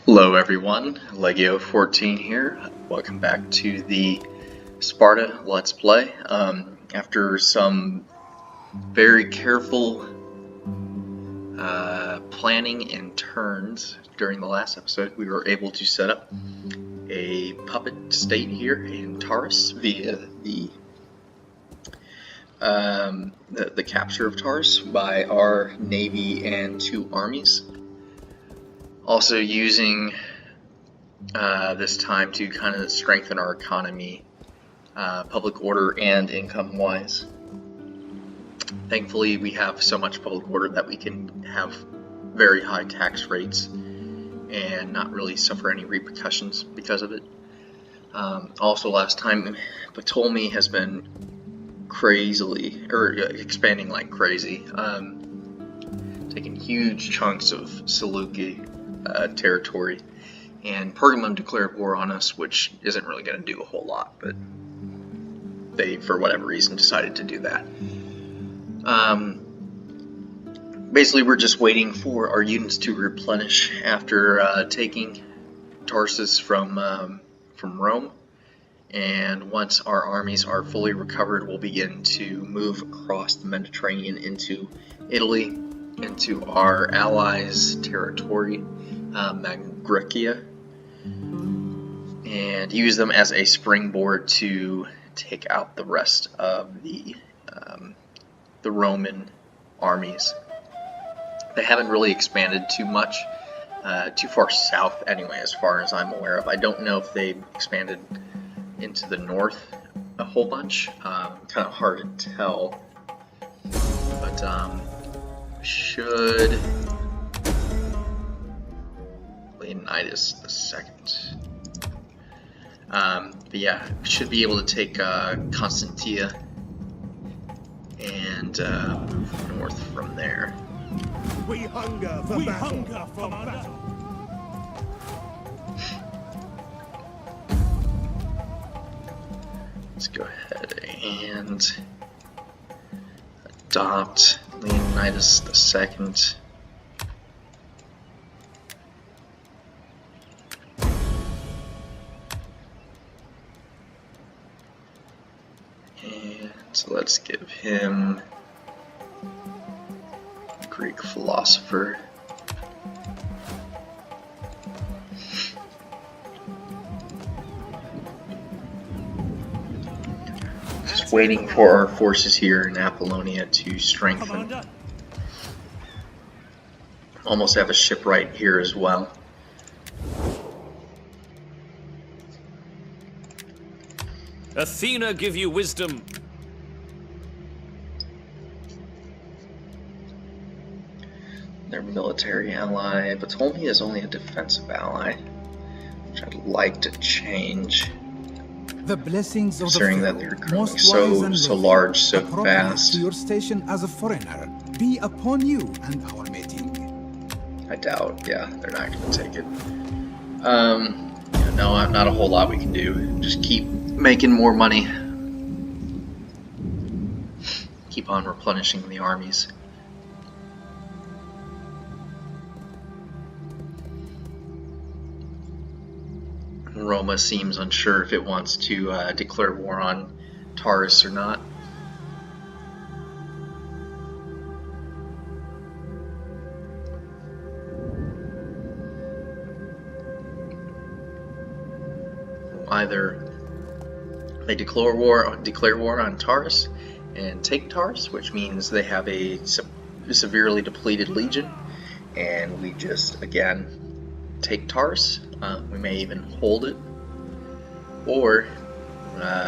Hello everyone, Legio14 here. Welcome back to the Sparta Let's Play. After some very careful planning and turns during the last episode, we were able to set up a puppet state here in Taurus via the capture of Taurus by our navy and two armies. Also using this time to kind of strengthen our economy, public order and income wise. Thankfully we have so much public order that we can have very high tax rates and not really suffer any repercussions because of it. Also last time, Ptolemy has been expanding like crazy, taking huge chunks of Seleucid territory, and Pergamum declared war on us, which isn't really going to do a whole lot, but they, for whatever reason, decided to do that. Basically, we're just waiting for our units to replenish after taking Tarsus from Rome, and once our armies are fully recovered, we'll begin to move across the Mediterranean into Italy, into our allies' territory, Magna Graecia, and use them as a springboard to take out the rest of the Roman armies. They haven't really expanded too much, too far south anyway, as far as I'm aware of. I don't know if they've expanded into the north a whole bunch. Kind of hard to tell, but should Leonidas II. But yeah, should be able to take Constantia and move north from there. We hunger for battle. Let's go ahead and adopt Leonidas II. So let's give him a Greek philosopher. Just waiting for our forces here in Apollonia to strengthen. Almost have a ship right here as well. Athena give you wisdom. Their military ally, but Ptolemy is only a defensive ally, which I'd like to change. The blessings of considering that they're growing so large, so fast. To your station as a foreigner be upon you and our meeting. I doubt, yeah, they're not going to take it. No, not a whole lot we can do. Just keep making more money. Keep on replenishing the armies. Roma seems unsure if it wants to declare war on Taurus or not. Either they declare war on Taurus and take Taurus, which means they have a severely depleted legion, and we just again take Taurus. We may even hold it, or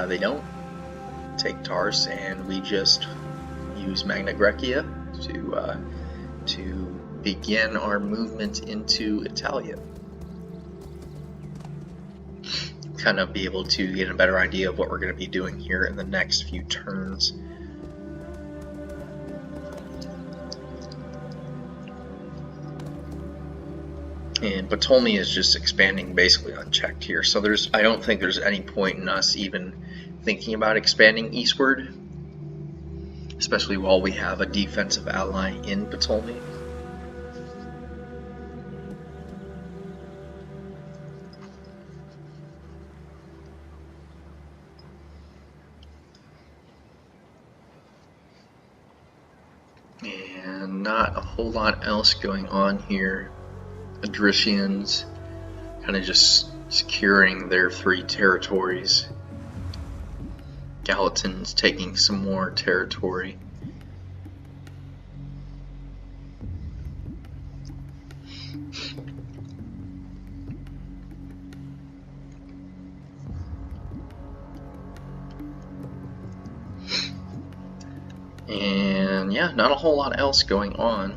they don't take Taurus and we just use Magna Graecia to begin our movement into Italia. Kind of be able to get a better idea of what we're going to be doing here in the next few turns. And Ptolemy is just expanding basically unchecked here, so I don't think there's any point in us even thinking about expanding eastward, especially while we have a defensive ally in Ptolemy. And not a whole lot else going on here. Adricians kind of just securing their 3 territories. Gallatin's taking some more territory. And yeah, not a whole lot else going on.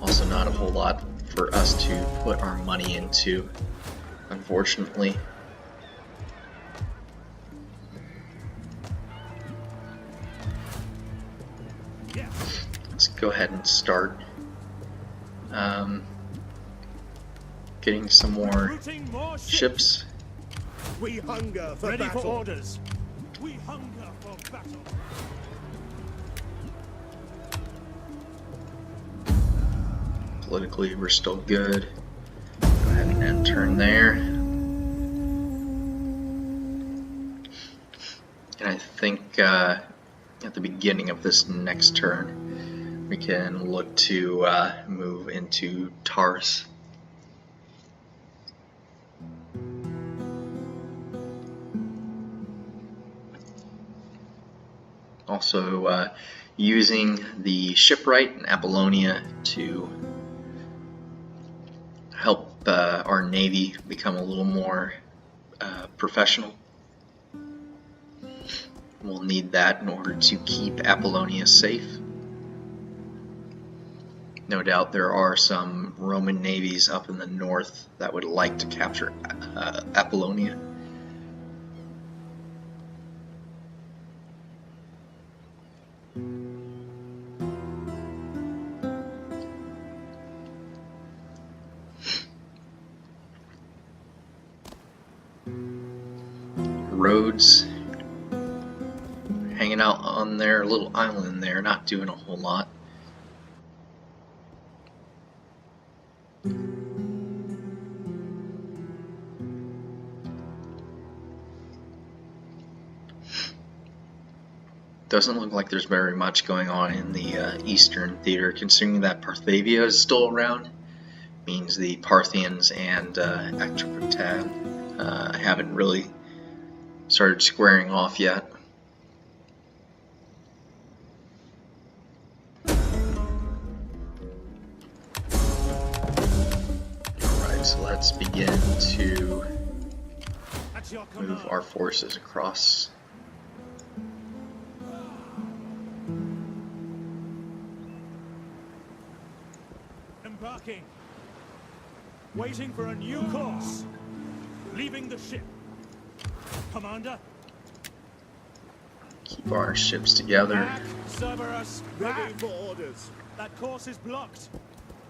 Also not a whole lot for us to put our money into, unfortunately. Let's go ahead and start getting some more ships. We hunger for Ready battle. for orders. We hunger for battle. Politically, we're still good. Go ahead and end turn there. And I think at the beginning of this next turn, we can look to move into Taurus. Also using the shipwright in Apollonia to help our navy become a little more professional. We'll need that in order to keep Apollonia safe. No doubt there are some Roman navies up in the north that would like to capture Apollonia. Rhodes hanging out on their little island there, not doing a whole lot. Doesn't look like there's very much going on in the Eastern Theater, considering that Parthia is still around. Means the Parthians and Atropatene haven't really started squaring off yet. Alright, so let's begin to move our forces across. Embarking. Waiting for a new course. Leaving the ship. Commander. Keep our ships together. Cerberus. Ready for orders. That course is blocked.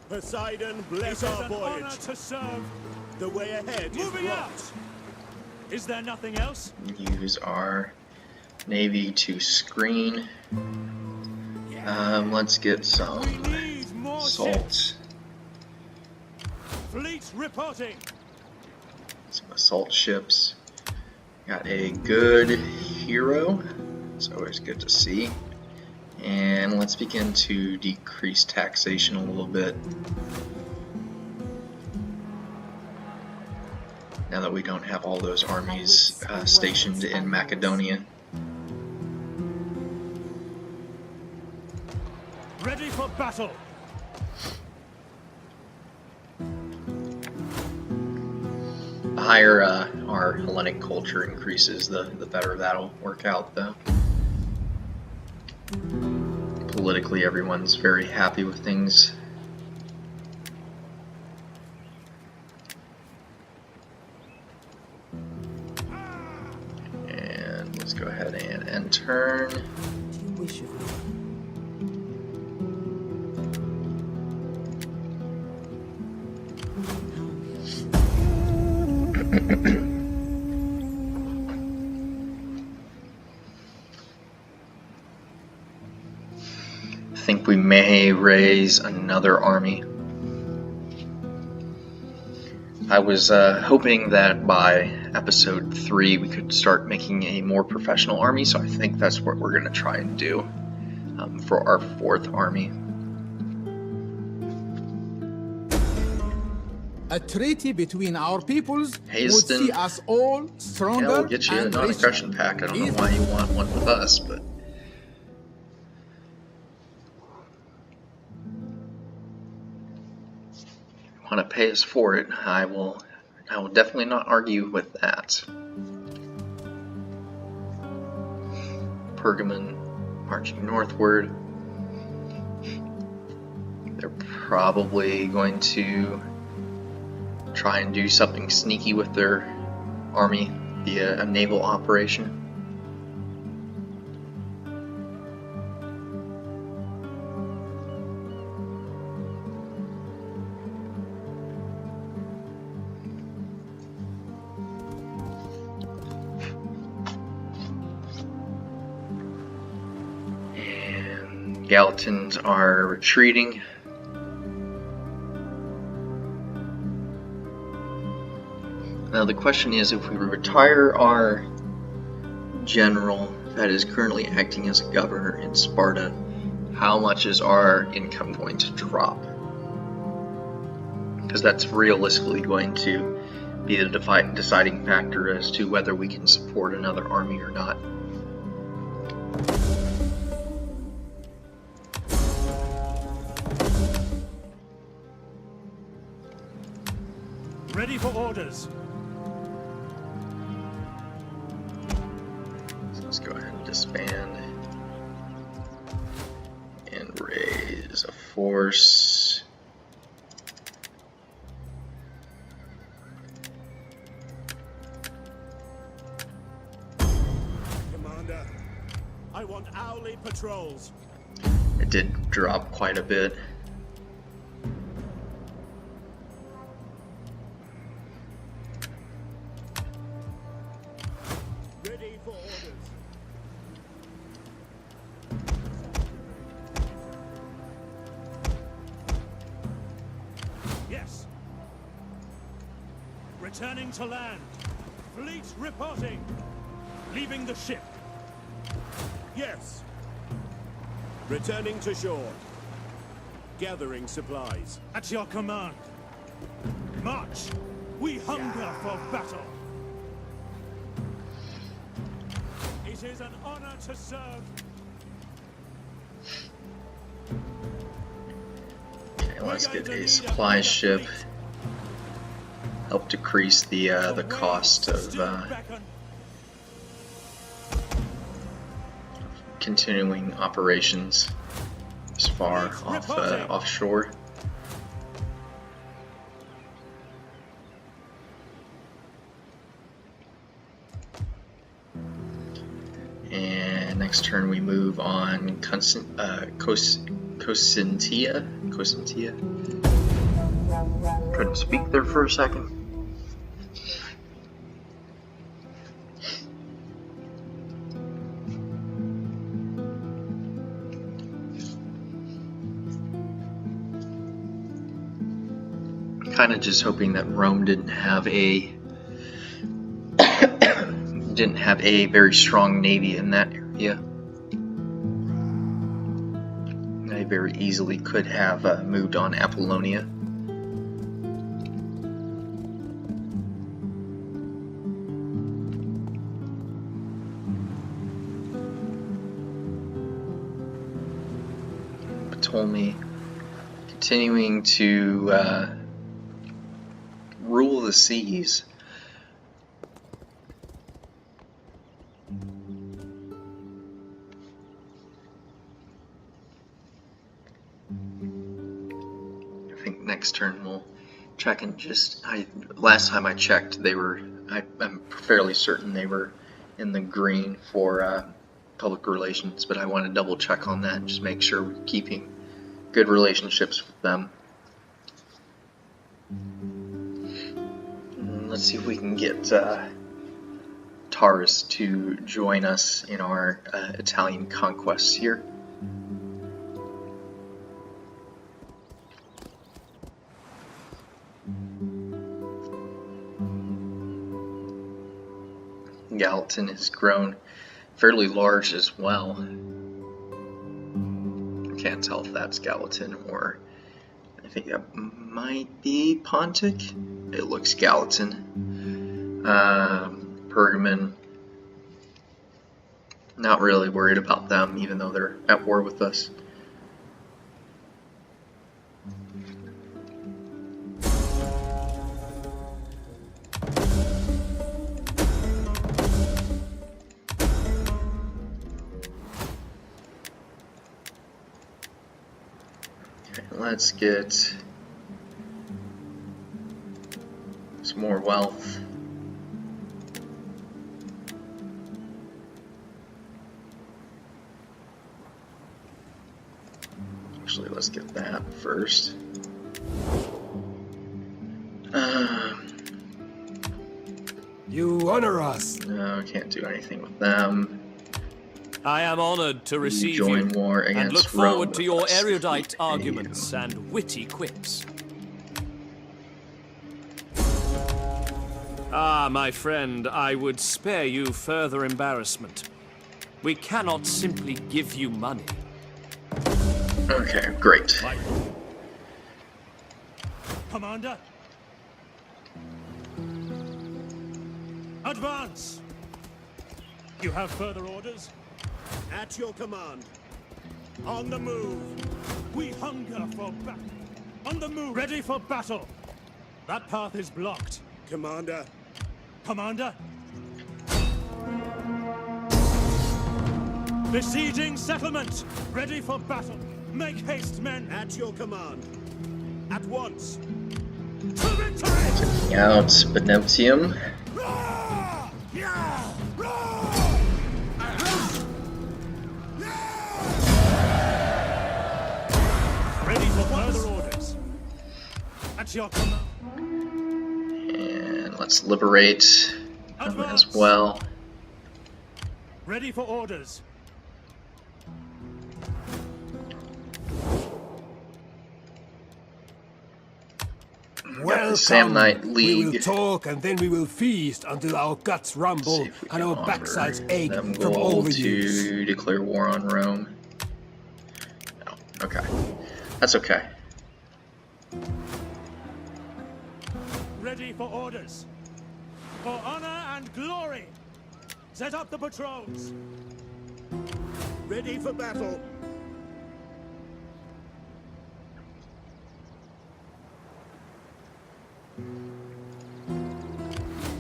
Poseidon, It bless is our an honor voyage. to serve. The way ahead is Moving out. blocked. Is there nothing else? Use our navy to screen. Let's get some We need more salt. ships. Fleet reporting. Some assault ships. Got a good hero. It's always good to see. And let's begin to decrease taxation a little bit. Now that we don't have all those armies stationed in Macedonia. Ready for battle. The higher our Hellenic culture increases, the better that'll work out, though. Politically, everyone's very happy with things. And let's go ahead and end turn. Do you wish of me? I think we may raise another army. I was hoping that by episode 3 we could start making a more professional army, so I think that's what we're going to try and do for our 4th army. A treaty between our peoples Hasten. would see us all stronger. Yeah, we'll get you a and non-aggression richer. pact. I don't know why you want one with us, but... want to pay us for it, I will definitely not argue with that. Pergamon marching northward. They're probably going to try and do something sneaky with their army via a naval operation. Galatans are retreating. Now the question is, if we retire our general that is currently acting as a governor in Sparta, how much is our income going to drop? Because that's realistically going to be the deciding factor as to whether we can support another army or not. Ready for orders. So let's go ahead and disband and raise a force. Commander, I want hourly patrols. It did drop quite a bit. Ready for orders. Yes. Returning to land. Fleet reporting. Leaving the ship. Yes. Returning to shore. Gathering supplies. At your command. March. We hunger for battle. It is an honor to serve. Okay, let's get a supply ship. Help decrease the cost of continuing operations as far offshore. And next turn we move on Cosentia. Couldn't speak there for a second. Kind of just hoping that Rome didn't have a very strong navy in that area. They very easily could have moved on Apollonia. Ptolemy continuing to rule the seas. I think next turn we'll check and last time I checked I'm fairly certain they were in the green for public relations, but I want to double check on that and just make sure we're keeping good relationships with them. Let's see if we can get Taurus to join us in our Italian conquests here. Gallatin has grown fairly large as well. Can't tell if that's Gallatin or I think that might be Pontic. It looks Gallatin. Pergamon. Not really worried about them, even though they're at war with us. Let's get some more wealth. Actually, let's get that first. You honor us. No, can't do anything with them. I am honored to receive join you, war and against look forward Rome to your with us. erudite arguments and witty quips. Ah, my friend, I would spare you further embarrassment. We cannot simply give you money. Okay, great. Commander. Advance. You have further orders? At your command. On the move. We hunger for battle. On the move. Ready for battle. That path is blocked. Commander. Commander. Besieging settlement. Ready for battle. Make haste, men. At your command. At once. To victory! Out Spinotium. Roar! Yeah! Roar! Ready for further orders. At your command. And let's liberate them as Advance. well. Ready for orders. The Samnite We will League. talk and then we will feast until our guts See rumble if we and can our offer backsides ache them from gold overuse. to declare war on Rome. No, okay. That's okay. Ready for orders. For honor and glory. Set up the patrols. Ready for battle.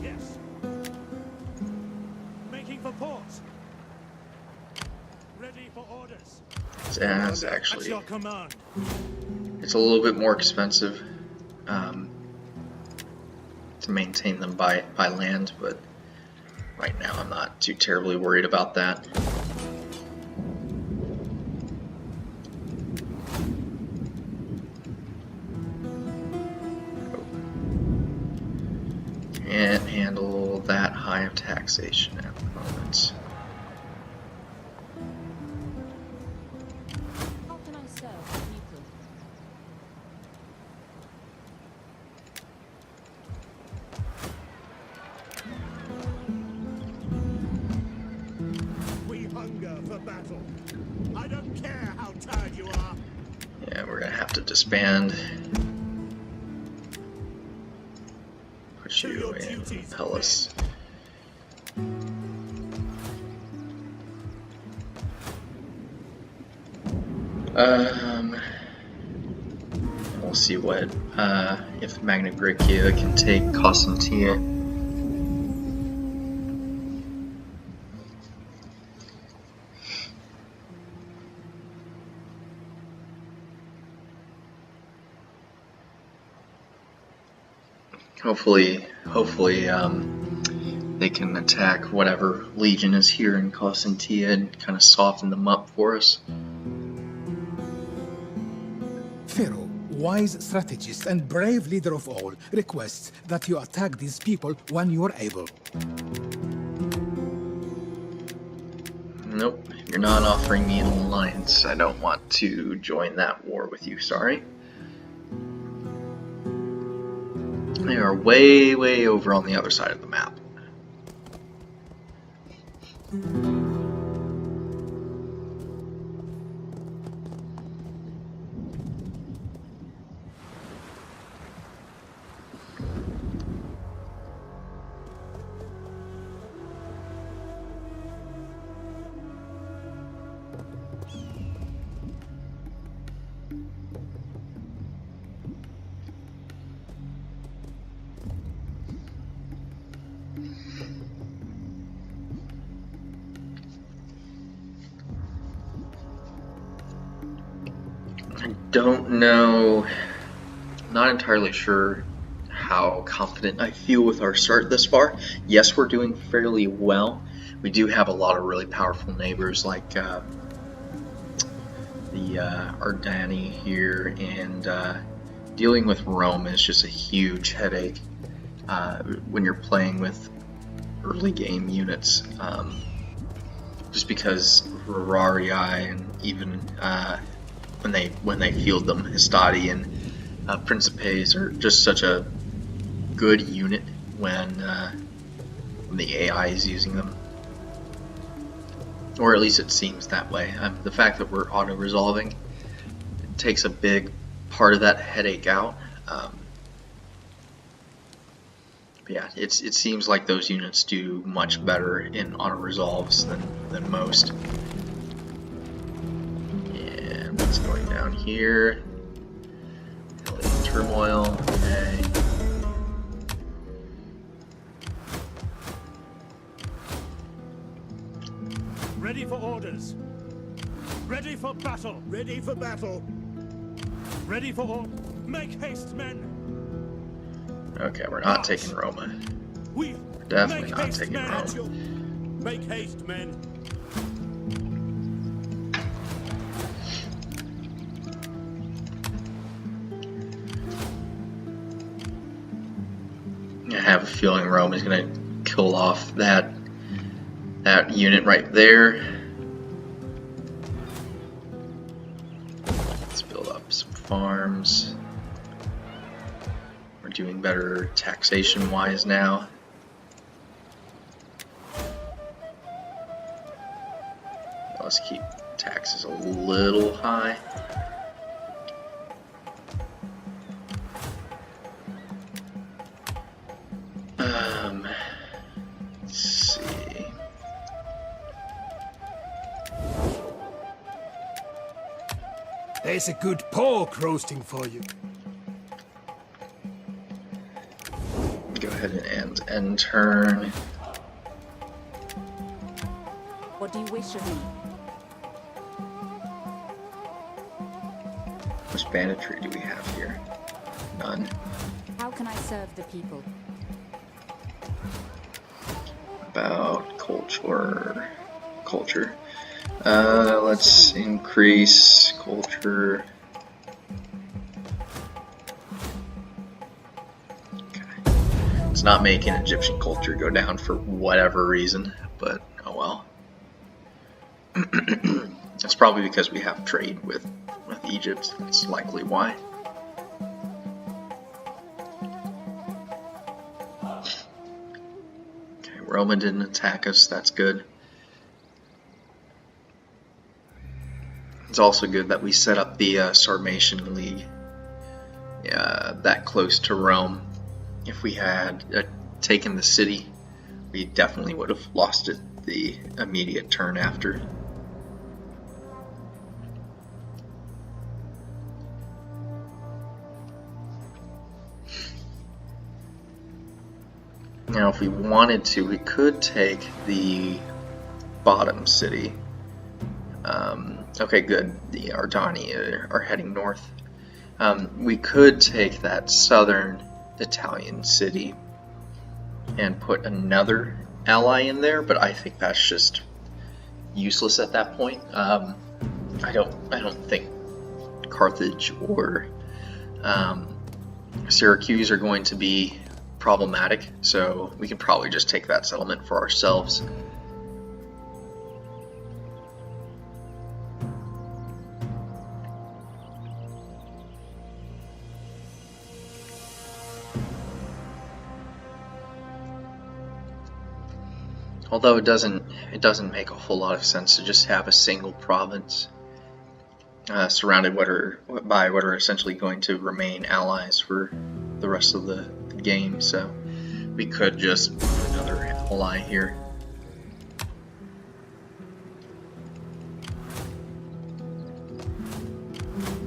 Yes. Making for port. Ready for orders. That's At actually, your command. it's a little bit more expensive to maintain them by land, but right now I'm not too terribly worried about that. Can't handle that high of taxation at the moment. How can I serve you? We hunger for battle. I don't care how tired you are. Yeah, we're gonna have to disband. Put To you your in duties, Hellas. We'll see what if Magna Graecia can take Constantia. Hopefully, they can attack whatever legion is here in Constantia and kind of soften them up for us. Pharaoh, wise strategist and brave leader of all, requests that you attack these people when you are able. Nope, you're not offering me an alliance. I don't want to join that war with you, sorry. They are way over on the other side of the map. I don't know, not entirely sure how confident I feel with our start this far. Yes, we're doing fairly well. We do have a lot of really powerful neighbors like the Ardani here, and dealing with Rome is just a huge headache when you're playing with early game units. Just because Rararii and even when they field them, Histadi and Principes are just such a good unit when the AI is using them, or at least it seems that way. The fact that we're auto-resolving takes a big part of that headache out. But yeah, it seems like those units do much better in auto-resolves than most. And what's going down here? Turmoil. Okay. Ready for orders. Ready for battle. Ready for battle. Ready for order. Make haste, men. Okay, we're not taking Roma. We Definitely make not haste, taking men. Roma. Make haste, men. I have a feeling Rome is going to kill off that unit right there. Let's build up some farms. We're doing better taxation-wise now. Let's keep taxes a little high. Let's see. There's a good pork roasting for you. Go ahead and end turn. What do you wish of me? How much banditry do we have here? None. How can I serve the people? About culture. Let's increase culture. Okay. It's not making Egyptian culture go down for whatever reason, but oh well. It's probably because we have trade with Egypt. That's likely why. Okay, Roma didn't attack us. That's good. It's also good that we set up the Sarmatian League that close to Rome. If we had taken the city, we definitely would have lost it the immediate turn after. Now, if we wanted to, we could take the bottom city. Okay, good. The Ardani are heading north. We could take that southern Italian city and put another ally in there, but I think that's just useless at that point. I don't think Carthage or Syracuse are going to be problematic, so we can probably just take that settlement for ourselves. Although it doesn't make a whole lot of sense to just have a single province surrounded by what are essentially going to remain allies for the rest of the game. So we could just put another ally here.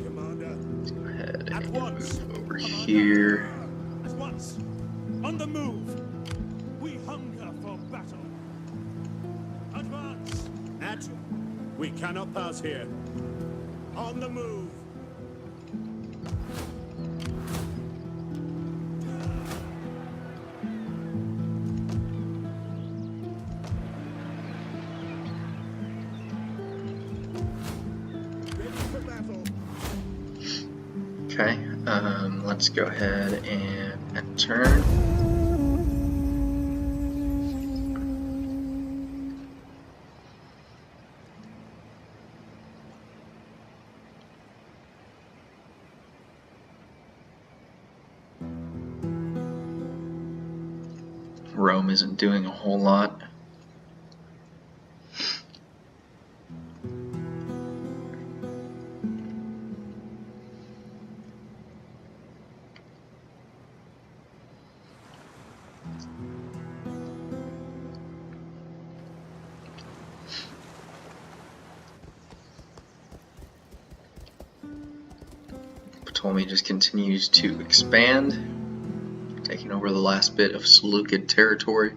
Commander. Let's go ahead At and once. move over Commander. here. At once. On the move. We hunger for battle. Advance. At. We cannot pass here. On the move. Ready for battle. Okay, let's go ahead and turn. Rome isn't doing a whole lot. Ptolemy just continues to expand, taking over the last bit of Seleucid territory.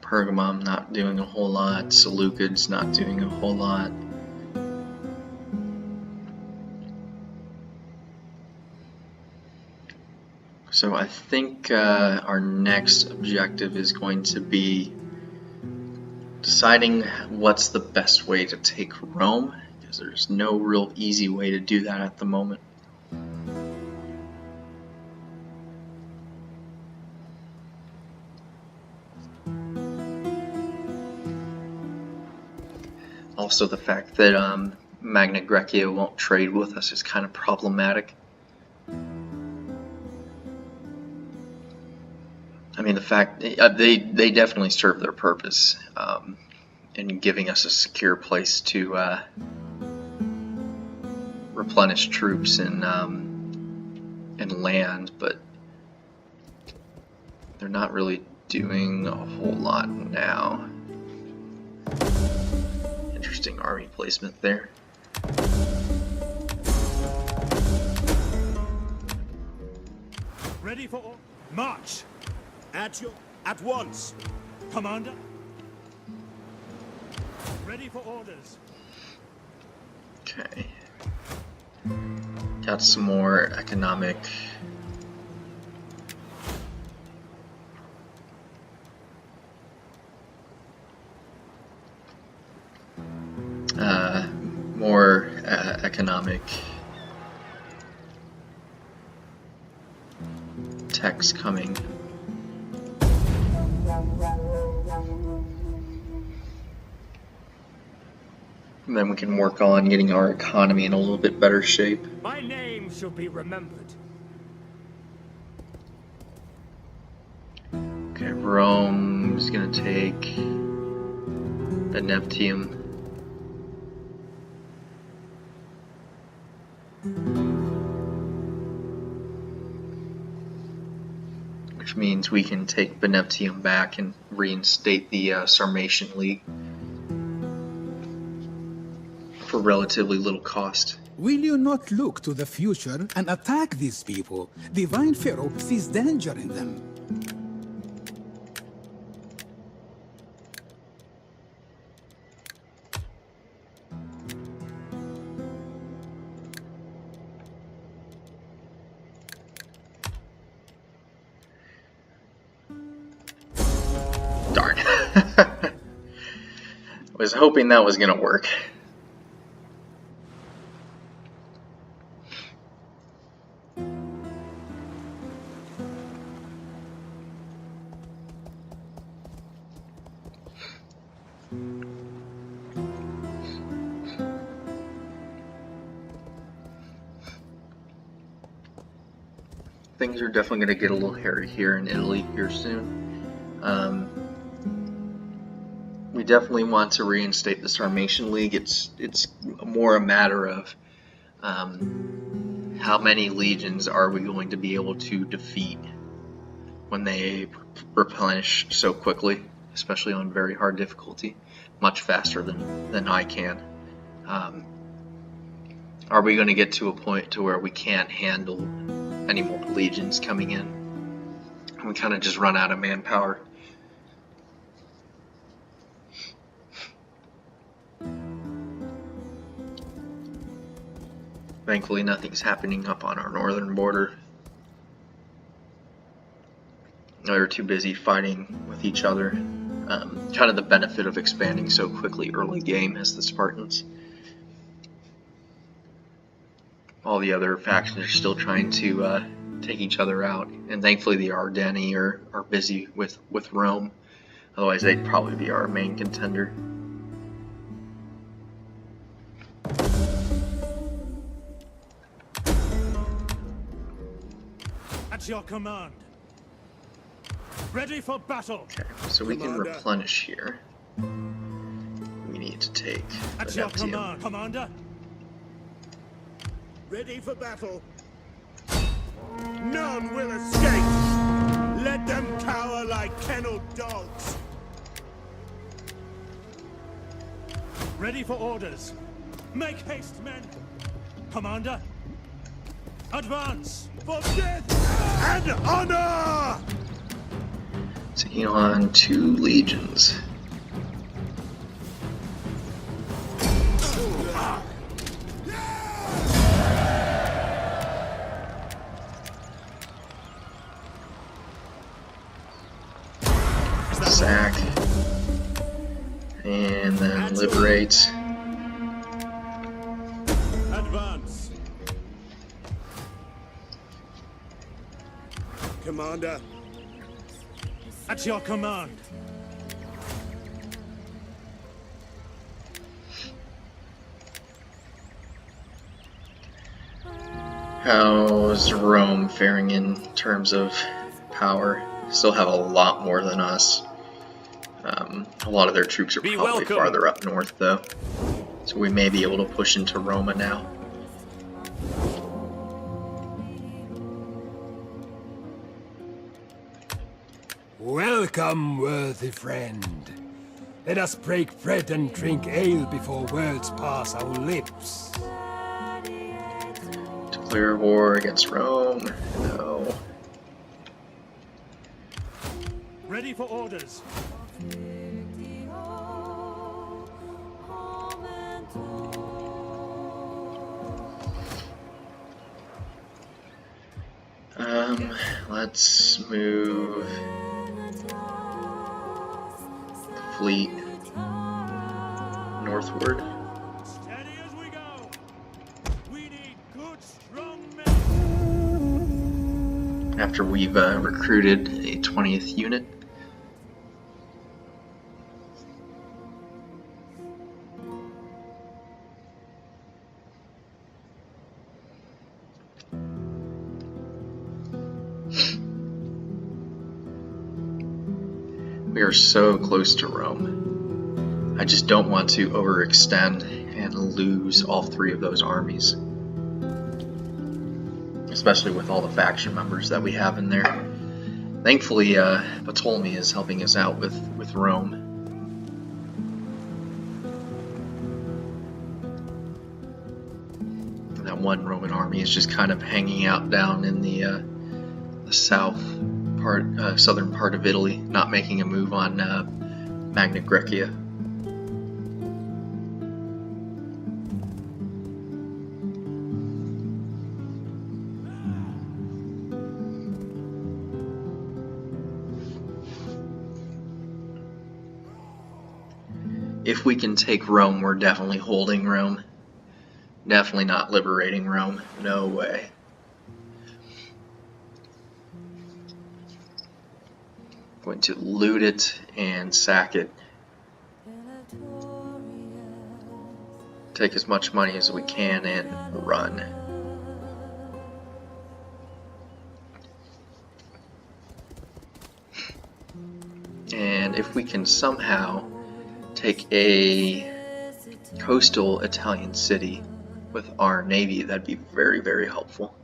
Pergamum not doing a whole lot, Seleucid's not doing a whole lot. So I think our next objective is going to be deciding what's the best way to take Rome, because there's no real easy way to do that at the moment. Also, the fact that Magna Graecia won't trade with us is kind of problematic. I mean, the fact they definitely serve their purpose in giving us a secure place to replenish troops and land, but they're not really doing a whole lot now. Interesting army placement there. Ready for march. At once. Commander. Ready for orders. Okay. Got some more economic economic text coming. And then we can work on getting our economy in a little bit better shape. My name shall be remembered. Okay, Rome is going to take Beneptium. Which means we can take Beneptium back and reinstate the Sarmatian League for relatively little cost. Will you not look to the future and attack these people? Divine Pharaoh sees danger in them. Darn. I was hoping that was going to work. Things are definitely going to get a little hairy here in Italy here soon. We definitely want to reinstate the Sarmatian League. It's more a matter of how many legions are we going to be able to defeat when they replenish so quickly, especially on very hard difficulty, much faster than I can. Are we going to get to a point to where we can't handle any more legions coming in? We kind of just run out of manpower. Thankfully, nothing's happening up on our northern border. They're too busy fighting with each other. Kind of the benefit of expanding so quickly early game as the Spartans. All the other factions are still trying to take each other out, and thankfully the Ardeni are busy with Rome. Otherwise, they'd probably be our main contender. At your command. Ready for battle. Okay, so we can replenish here. We need to take At your command, Commander. Ready for battle. None will escape. Let them cower like kennelled dogs. Ready for orders. Make haste, men. Commander. Advance. For death and honor! Taking on 2 legions. Sack. And then liberate. Advance. Commander. At your command. How's Rome faring in terms of power? Still have a lot more than us. A lot of their troops are probably farther up north though. So we may be able to push into Roma now. Welcome, worthy friend. Let us break bread and drink ale before words pass our lips. Declare war against Rome. No. Ready for orders. Let's move the fleet northward. Steady as we go. We need good, strong men. After we've recruited a 20th unit. We are so close to Rome. I just don't want to overextend and lose all 3 of those armies. Especially with all the faction members that we have in there. Thankfully, Ptolemy is helping us out with Rome. And that one Roman army is just kind of hanging out down in the southern part of Italy, not making a move on Magna Graecia. If we can take Rome, we're definitely holding Rome. Definitely not liberating Rome. No way. Going to loot it and sack it. take as much money as we can and run. And if we can somehow take a coastal Italian city with our navy, that'd be very, very helpful.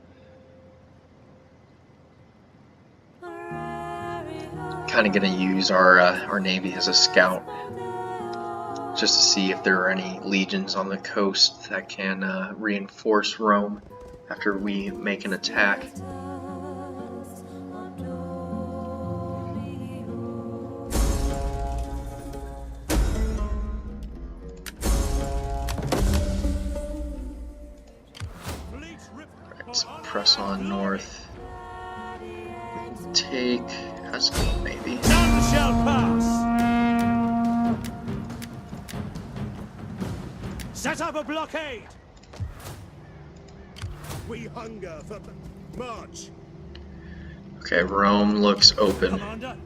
Kind of going to use our navy as a scout, just to see if there are any legions on the coast that can reinforce Rome after we make an attack. Let's press on north. Take Haskell, maybe. None shall pass. Set up a blockade. We hunger for march. Okay, Rome looks open. Commander.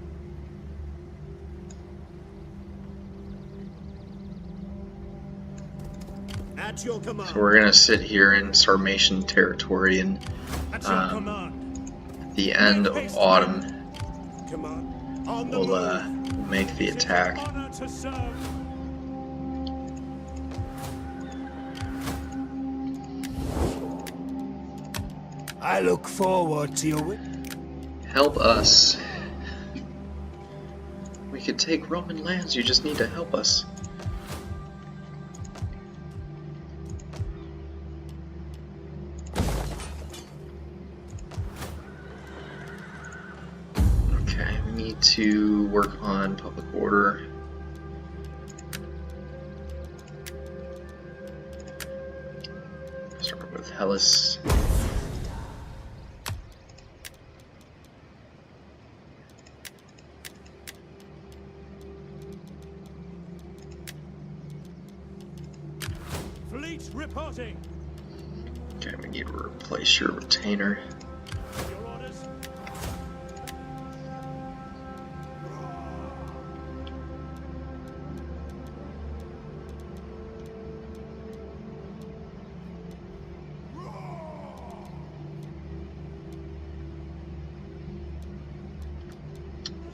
At your command. So we're gonna sit here in Sarmatian territory, and At your command. at the end of autumn Command. On the we'll move. make the attack. Honor to serve. I look forward to your win. Help us. We could take Roman lands, you just need to help us. Okay, we need to work on public order. Start with Hellas. Fleet reporting. Okay, we need to replace your retainer. Your orders.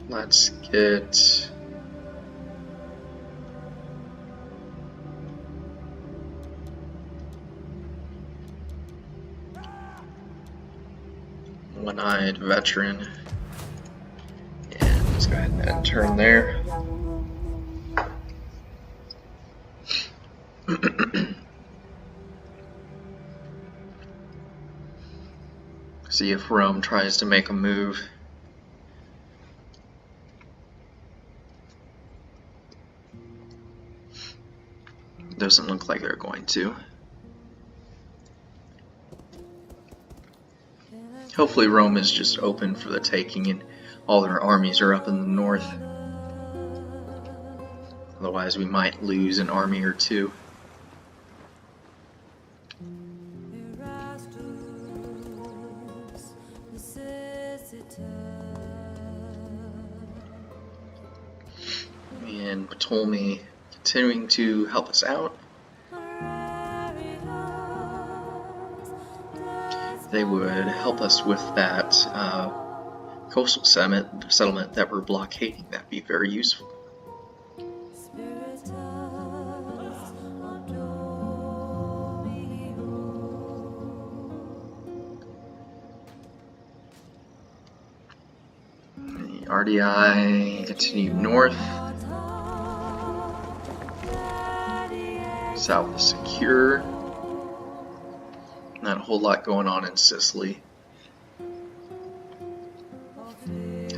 Let's get one-eyed veteran, and let's go ahead and turn there. See if Rome tries to make a move. Doesn't look like they're going to. Hopefully Rome is just open for the taking and all their armies are up in the north. Otherwise we might lose an army or two. And Ptolemy continuing to help us out. They would help us with that coastal settlement that we're blockading. That'd be very useful. The RDI continue north. South is secure. Not a whole lot going on in Sicily. I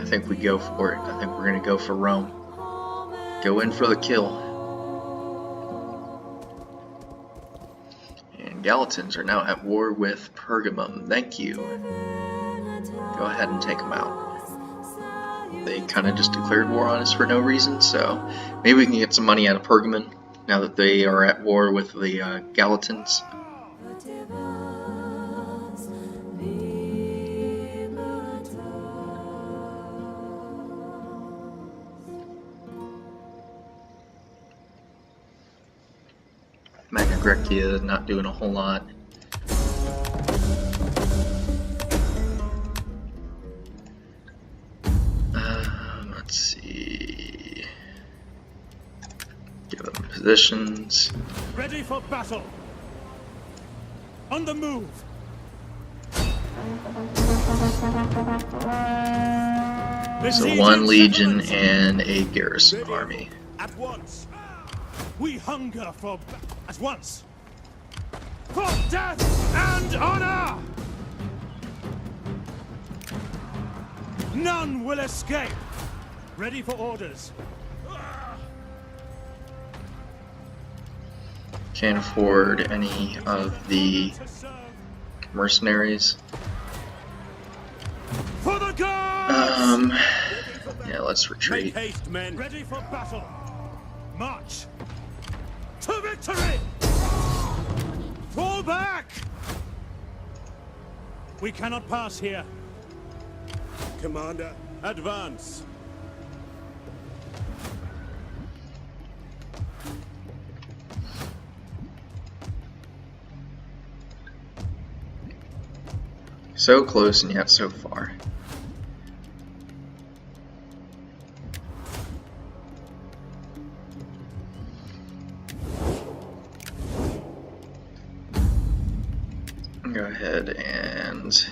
think we go for it. I think we're going to go for Rome. Go in for the kill. And Galatans are now at war with Pergamum. Thank you. Go ahead and take them out. They kind of just declared war on us for no reason, so maybe we can get some money out of Pergamum now that they are at war with the Galatans. Mega Grecia not doing a whole lot. Let's see. Give them positions. Ready for battle. On the move. So one legion and a garrison army. At once. We hunger for at once. For death and honor. None will escape. Ready for orders. Can't afford any of the To serve. mercenaries. For the gods. Yeah, let's retreat. Make haste, men. Ready for battle. March. To victory. Fall back. We cannot pass here. Commander, advance. So close and yet so far. Go ahead and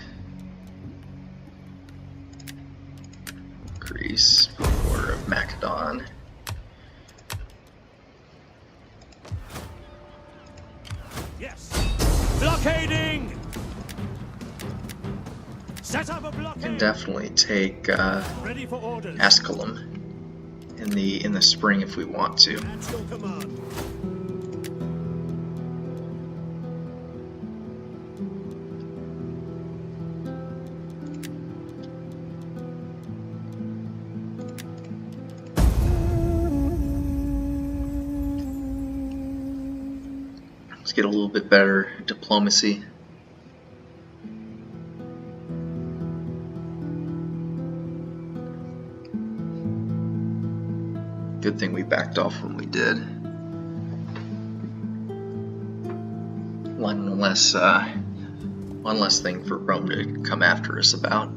increase power of Macedon. Yes. Blockading. Set up a blockade. Can definitely take Ready for orders. Asculum in the spring if we want to. At your command. Let's get a little bit better diplomacy. Good thing we backed off when we did. One less thing for Rome to come after us about.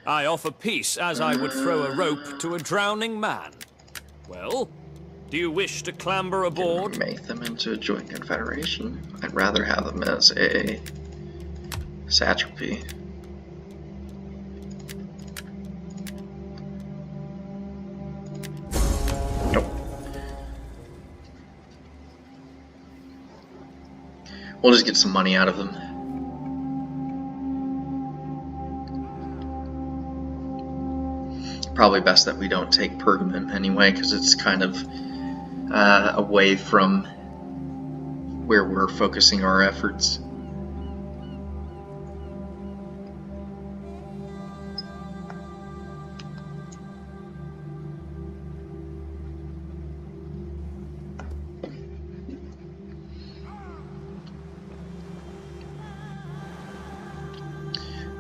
I offer peace as I would throw a rope to a drowning man. Well, do you wish to clamber aboard? Make them into a joint confederation. I'd rather have them as a satrapy. Nope. We'll just get some money out of them. Probably best that we don't take Pergamon anyway, because it's kind of away from where we're focusing our efforts.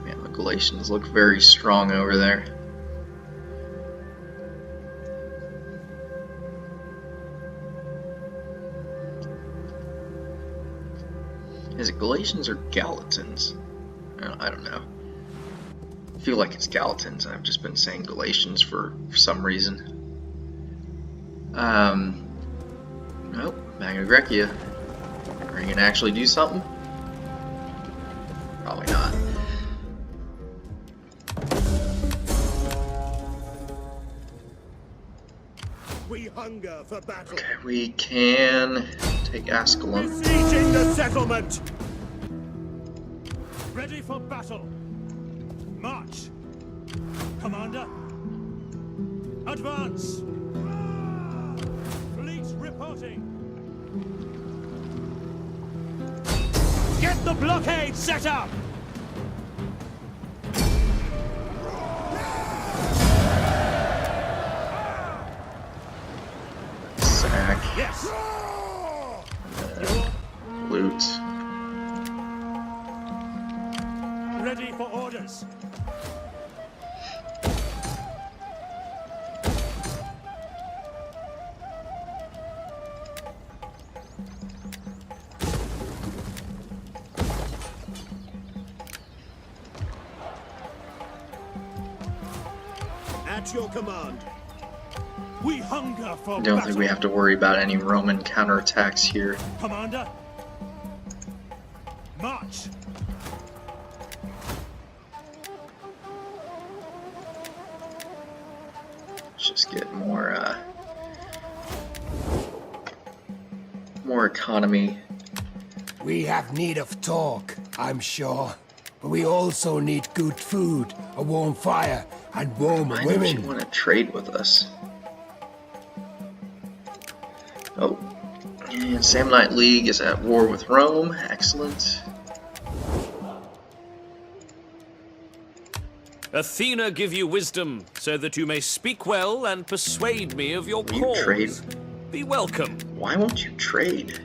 Man, the Galatians look very strong over there. Is it Galatians or Galatans? I don't know. I feel like it's Galatans. I've just been saying Galatians for some reason. Nope. Magna Grecia. Are you gonna actually do something? Probably not. We hunger for battle. Okay, we can take Asculum. Besieging the settlement. Ready for battle. March. Commander. Advance. Fleets reporting. Get the blockade set up. Sack. Yes. Loot. orders. At your command. We hunger for I don't battle. think we have to worry about any Roman counterattacks here. Commander, march. Let's just get more economy. We have need of talk, I'm sure. But we also need good food, a warm fire, and warm Why don't you women. want to trade with us? Oh, and Samnite League is at war with Rome. Excellent. Athena give you wisdom, so that you may speak well and persuade me of your Will you cause. trade? Be welcome. Why won't you trade?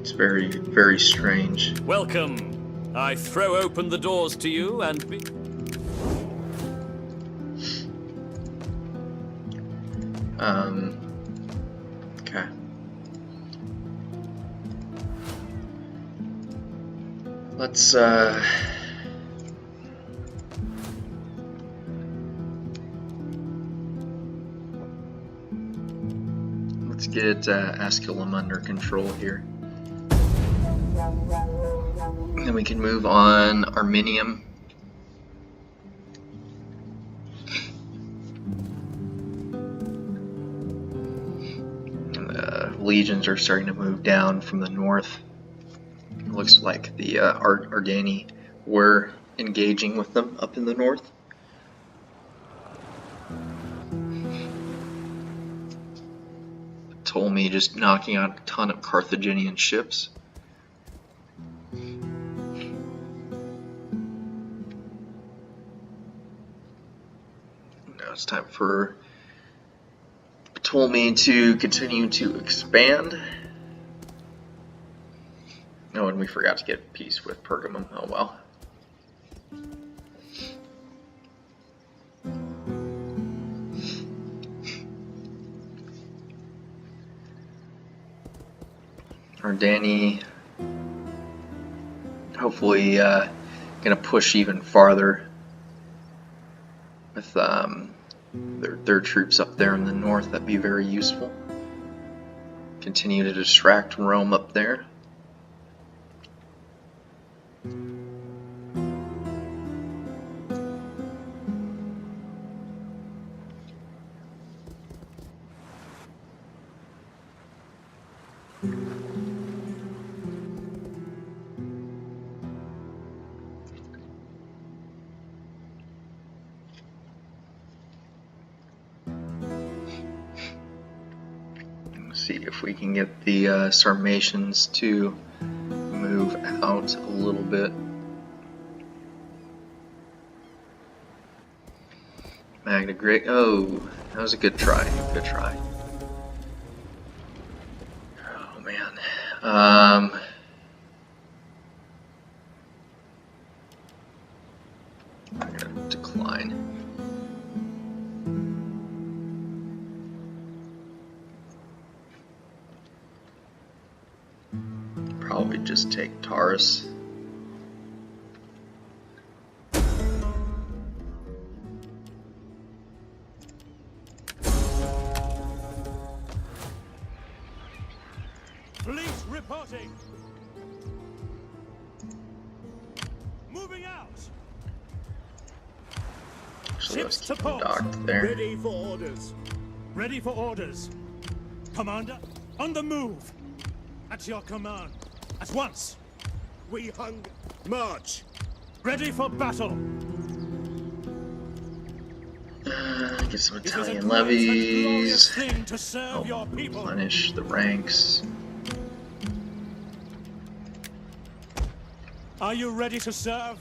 It's very, very strange. Welcome. I throw open the doors to you and be... Okay. Let's, let's get Asculum under control here. And then we can move on Arminium. Legions are starting to move down from the north. It looks like the Ardani were engaging with them up in the north. Ptolemy just knocking out a ton of Carthaginian ships. Now it's time for Ptolemy to continue to expand. Oh, and we forgot to get peace with Pergamum. Oh well. Ardani hopefully gonna push even farther with their troops up there in the north. That'd be very useful. Continue to distract Rome up there. See if we can get the Sarmatians to move out a little bit. Magna Great. Oh, that was a good try. Good try. Oh man. I'm gonna decline. Probably just take Taurus. Fleet reporting. Moving out. So Ships let's to keep them port. docked there. Ready for orders. Ready for orders. Commander, on the move. At your command. At once. We hunger. March. Ready for battle. Get some It is a Italian great and glorious levies. thing to serve your Help people. replenish the ranks. Are you ready to serve,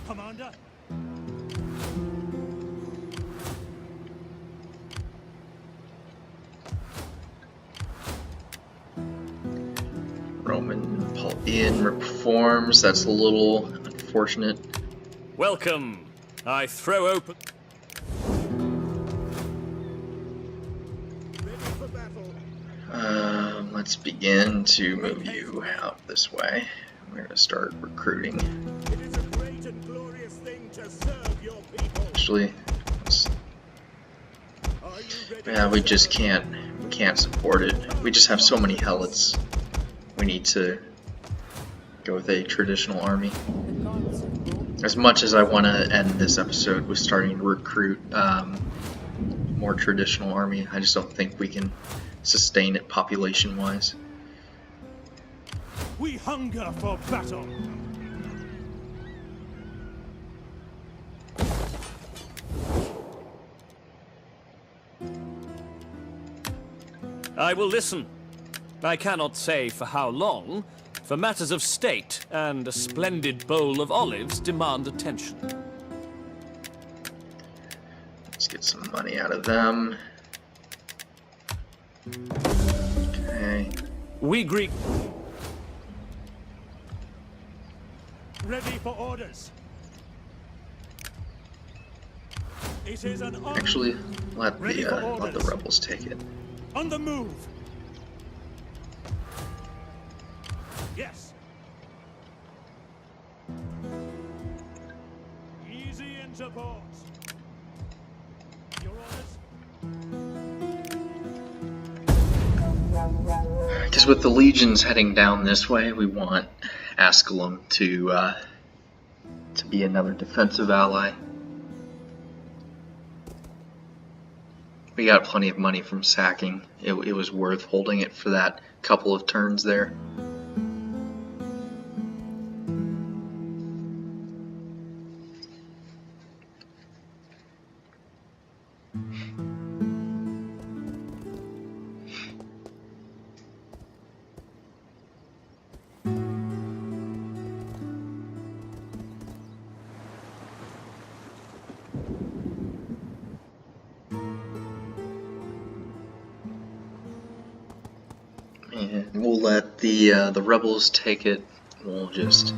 Commander? Roman Paulian reforms. That's a little unfortunate. Welcome. I throw open. Ready for battle. Let's begin to move you out this way. We're going to start recruiting. It is a great and glorious thing to serve your people. Actually, Are you ready? yeah, we just can't support it. We just have so many helots. We need to go with a traditional army. As much as I want to end this episode with starting to recruit more traditional army, I just don't think we can sustain it population-wise. We hunger for battle. I will listen. I cannot say for how long, for matters of state and a splendid bowl of olives demand attention. Let's get some money out of them. Okay. We Greek... Ready for orders. It is an honor. Actually, let the rebels take it. On the move. Yes. Easy into port. Your orders? Because with the legions heading down this way, we want Asculum to be another defensive ally. We got plenty of money from sacking. It was worth holding it for that couple of turns there. And we'll let the rebels take it. We'll just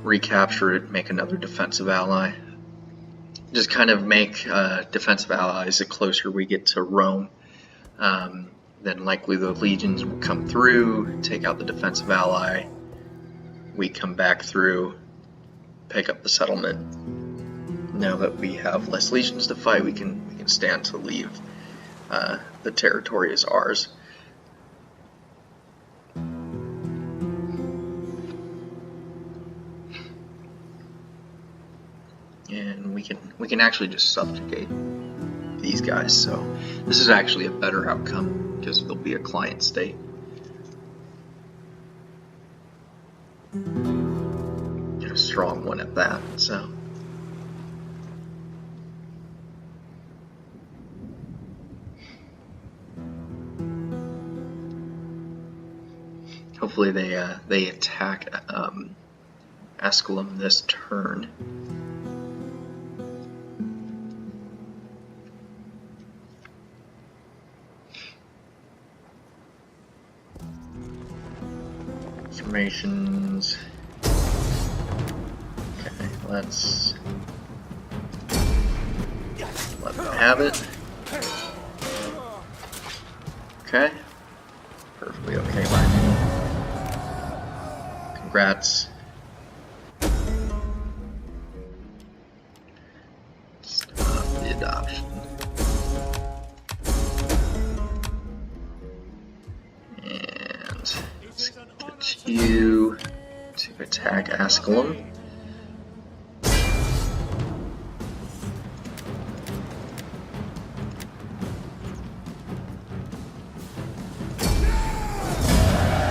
recapture it, make another defensive ally. Just kind of make defensive allies the closer we get to Rome. Then likely the legions will come through, take out the defensive ally. We come back through, pick up the settlement. Now that we have less legions to fight, we can stand to leave the territory as ours. And we can actually just subjugate these guys. So this is actually a better outcome because they'll be a client state. And a strong one at that. So hopefully they attack Asculum this turn. Formations. Okay, let's let them have it. Okay. Perfectly okay by me. Congrats. Stop the adoption. And let's get you to attack Asculum.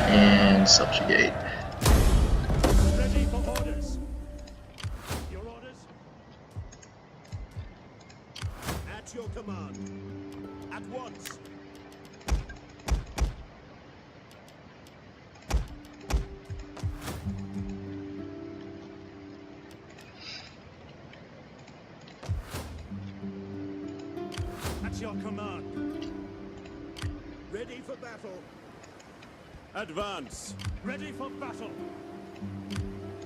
And subjugate. Ready for orders. Your orders? At your command. At once. At your command. Ready for battle. Advance. Ready for battle.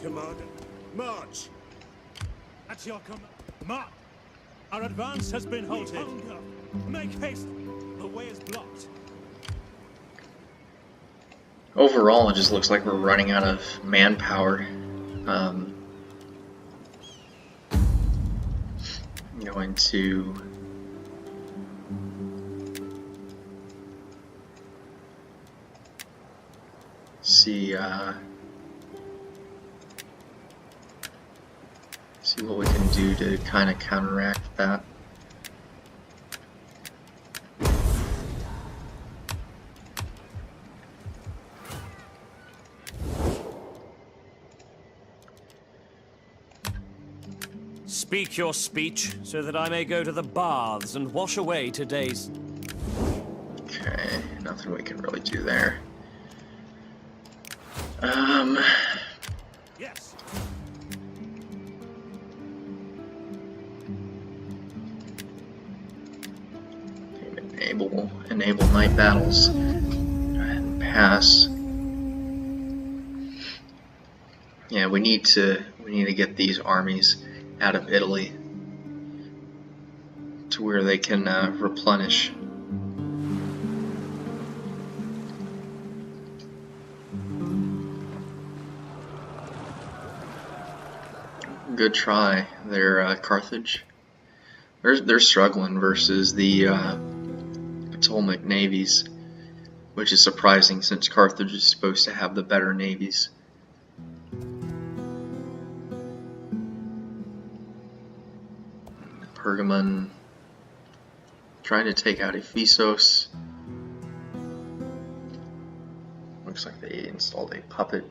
Commander, march. At your command. March. Our advance has been halted. Hunger. Make haste. The way is blocked. Overall, it just looks like we're running out of manpower. I'm going to see what we can do to kind of counteract that. Speak your speech, so that I may go to the baths and wash away today's... Okay, nothing we can really do there. Yes. Enable night battles. Go ahead and pass. Yeah, we need to get these armies out of Italy to where they can replenish. Good try there, Carthage. They're struggling versus the Ptolemaic navies, which is surprising since Carthage is supposed to have the better navies. Pergamon trying to take out Ephesus. Looks like they installed a puppet.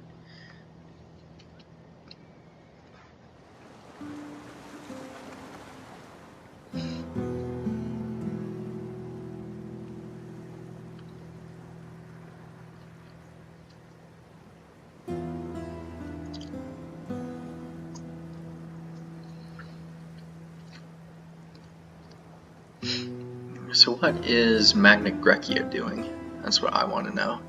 So what is Magna Graecia doing? That's what I want to know.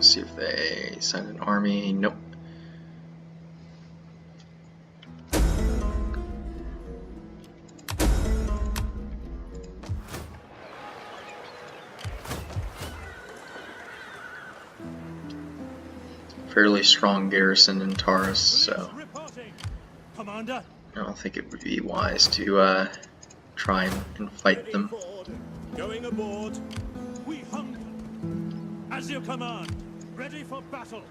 See if they send an army. Nope. Fairly strong garrison in Taurus, so Reporting. Commander. I don't think it would be wise to try and fight Ready them. for order. Going aboard. We hunger. As you command. Ready for battle.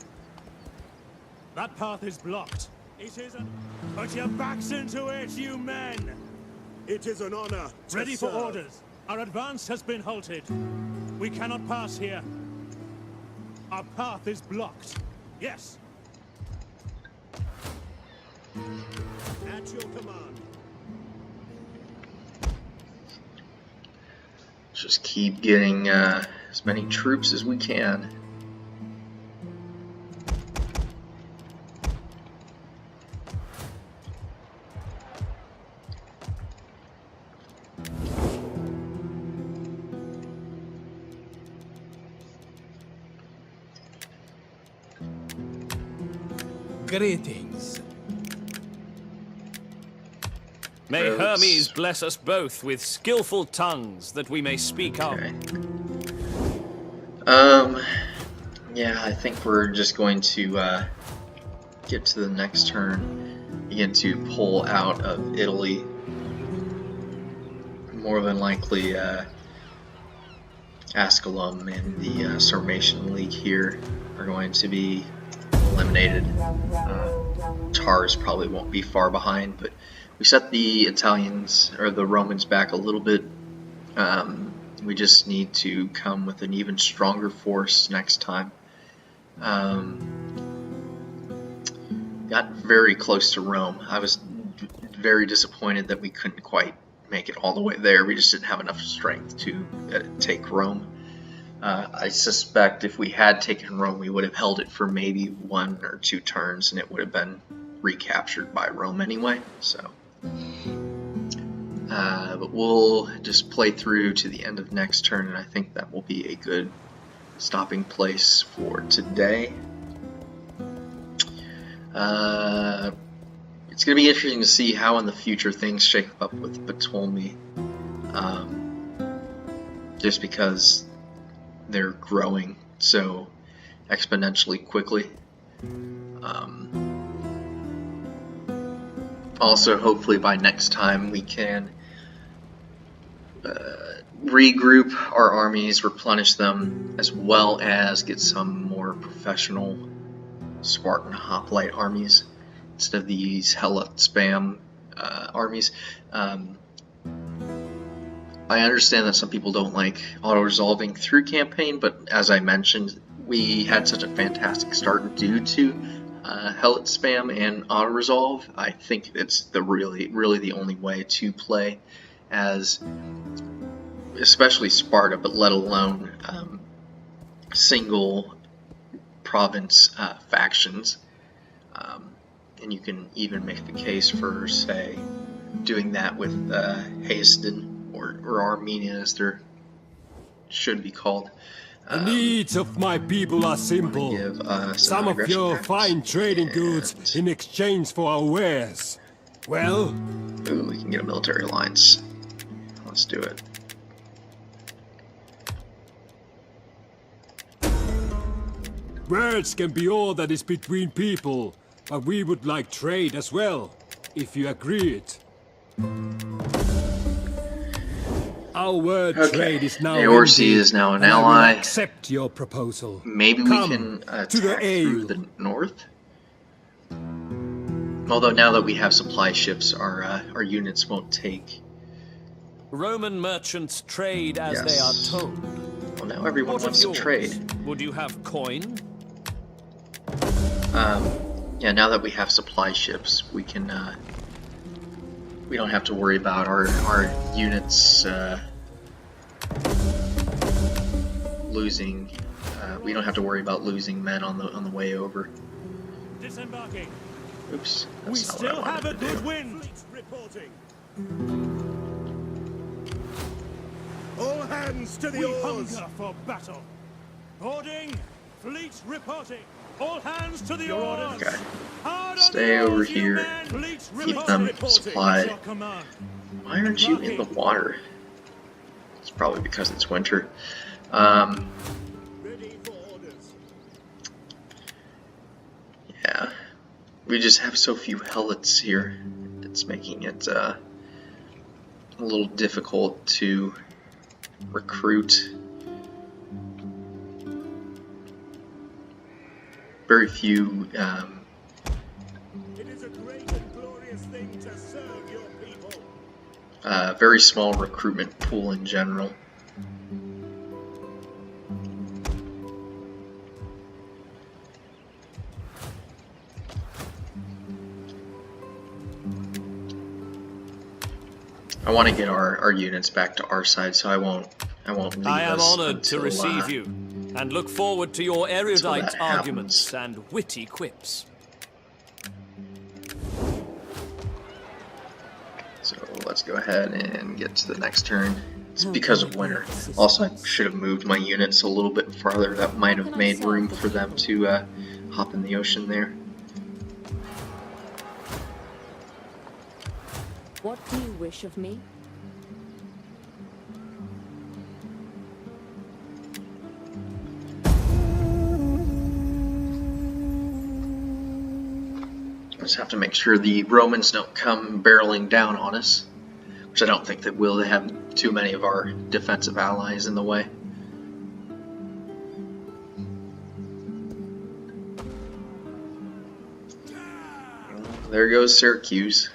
That path is blocked. It is an... Put your backs into it, you men! It is an honor. Ready for serve. orders. Our advance has been halted. We cannot pass here. Our path is blocked. Yes. At your command. Just keep getting as many troops as we can. Greetings. May Roads. Hermes bless us both with skillful tongues that we may speak out. Okay. Yeah, I think we're just going to get to the next turn, begin to pull out of Italy. More than likely, Asculum and the Sarmatian League here are going to be eliminated. Tars probably won't be far behind, but we set the Italians or the Romans back a little bit. We just need to come with an even stronger force next time. got very close to Rome. I was very disappointed that we couldn't quite make it all the way there. We just didn't have enough strength to take Rome. I suspect if we had taken Rome, we would have held it for maybe 1 or 2 turns, and it would have been recaptured by Rome anyway. So, but we'll just play through to the end of next turn, and I think that will be a good stopping place for today. It's going to be interesting to see how in the future things shake up with Ptolemy, just because they're growing so exponentially quickly. Also, hopefully by next time we can regroup our armies, replenish them, as well as get some more professional Spartan hoplite armies instead of these Helot spam armies. I understand that some people don't like auto-resolving through campaign, but as I mentioned, we had such a fantastic start due to Helot spam and auto-resolve. I think it's really the only way to play as, especially Sparta, but let alone single province factions. And you can even make the case for, say, doing that with Hasdin or Armenia, as they should be called. The needs of my people are simple. Give, some of your fine trading goods in exchange for our wares. Well? Ooh, we can get a military alliance. Let's do it. Words can be all that is between people, but we would like trade as well, if you agree it. Our word trade is now Eorsi is now an ally. I will accept your proposal. Maybe we can attack through the north. Although now that we have supply ships, our units won't take. Roman merchants trade as they are told. Well, now everyone wants to trade. Would you have coin? Yeah, now that we have supply ships, we can. We don't have to worry about our units losing. We don't have to worry about losing men on the way over. Disembarking. Oops, We that's not still what I have a wanted to good do. wind. Reporting. All hands to the We oars! hunger for battle. Boarding. Fleet reporting. All hands to the oars. Okay. Hard on Stay the over oars, you here. men. Fleet Keep them reporting. supplied. Your command. Why aren't you in the water? It's probably because it's winter. Ready for orders. Yeah, we just have so few helots here. It's making it a little difficult to recruit. Very few. It is a great and glorious thing to serve your people. Very small recruitment pool in general. I want to get our units back to our side, so I won't leave I am us honored to until, receive you, and look forward to your erudite that arguments happens. and witty quips. So let's go ahead and get to the next turn. It's because of winter. Also, I should have moved my units a little bit farther. That might have made room for them to hop in the ocean there. What do you wish of me? Just have to make sure the Romans don't come barreling down on us, which I don't think they will. They have too many of our defensive allies in the way. There goes Syracuse.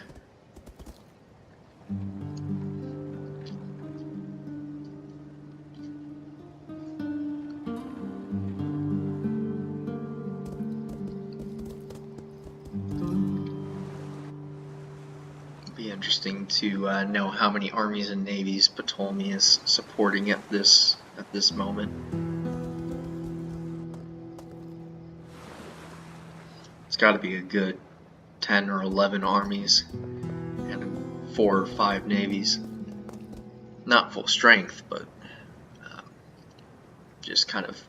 interesting to know how many armies and navies Ptolemy is supporting at this moment. It's got to be a good 10 or 11 armies and 4 or 5 navies. Not full strength, but just kind of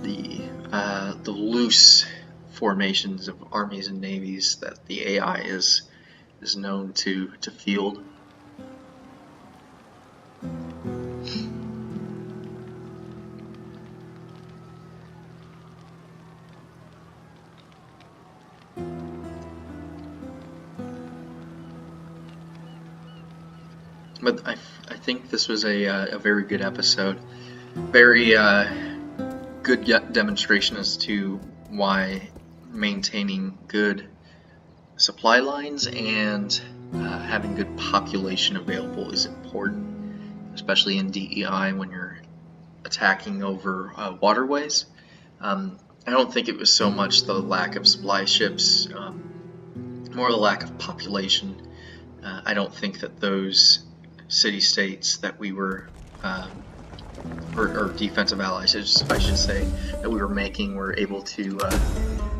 the loose formations of armies and navies that the AI is known to field. But I think this was a very good episode. Very good demonstration as to why maintaining good supply lines and having good population available is important, especially in DEI when you're attacking over waterways. I don't think it was so much the lack of supply ships, more the lack of population. I don't think that those city-states that we were, or defensive allies, I should say, that we were making were able to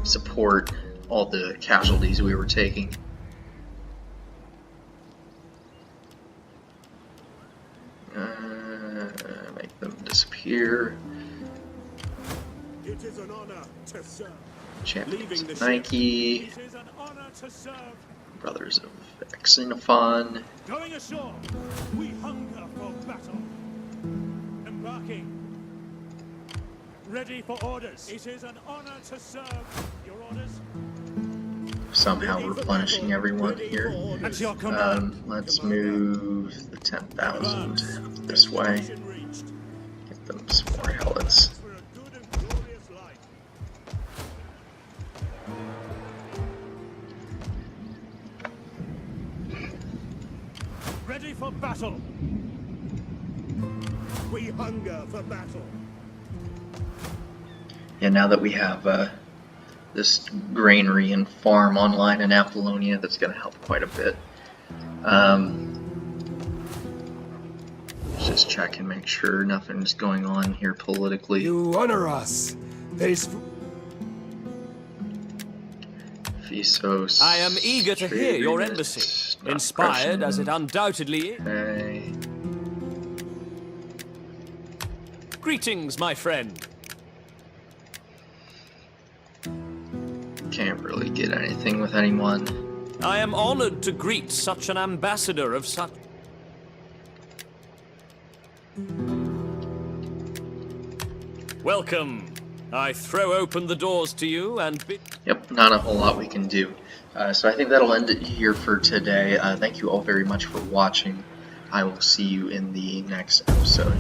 support all the casualties we were taking. Make them disappear. It is an honor to serve. Champions of Nike. It is an honor to serve. Brothers of Xenophon. Going ashore, we hunger for battle. Embarking. Ready for orders. It is an honor to serve. Your orders? Somehow replenishing everyone here. At your command. Let's move the 10,000 this way. Get them some more helots. For a good and glorious life. Ready for battle. We hunger for battle. Yeah, now that we have this granary and farm online in Apollonia, that's going to help quite a bit. Let's just check and make sure nothing's going on here politically. You honor us. There is... Phesos. I am eager to hear your embassy, inspired as it undoubtedly is. Okay. Greetings, my friend. Can't really get anything with anyone. I am honored to greet such an ambassador of such... Welcome. I throw open the doors to you and bid... Yep, not a whole lot we can do. So I think that'll end it here for today. Thank you all very much for watching. I will see you in the next episode.